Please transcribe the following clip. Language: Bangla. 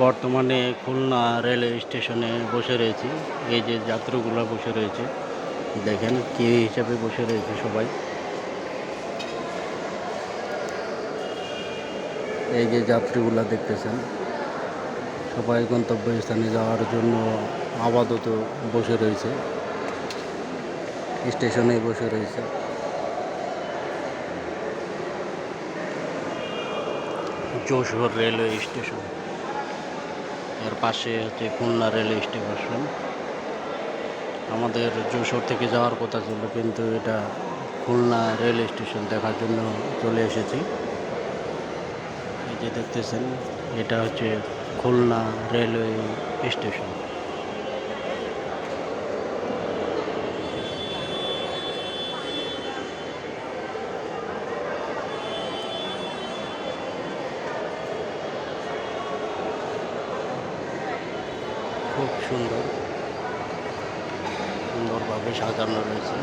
বর্তমানে খুলনা রেলওয়ে স্টেশনে বসে রয়েছি। এই যে যাত্রীগুলো বসে রয়েছে, দেখেন কি হিসাবে বসে রয়েছে সবাই। এই যে যাত্রীগুলো দেখতেছেন, সবাই গন্তব্যস্থানে যাওয়ার জন্য আপাতত বসে রয়েছে, স্টেশনে বসে রয়েছে। যশোর রেলওয়ে স্টেশন, এর পাশে হচ্ছে খুলনা রেলওয়ে স্টেশন। আমাদের যশোর থেকে যাওয়ার কথা ছিল, কিন্তু এটা খুলনা রেলওয়ে স্টেশন দেখার জন্য চলে এসেছি। এই যে দেখতেছেন, এটা হচ্ছে খুলনা রেলওয়ে স্টেশন। খুব সুন্দরভাবে সাজানো রয়েছে।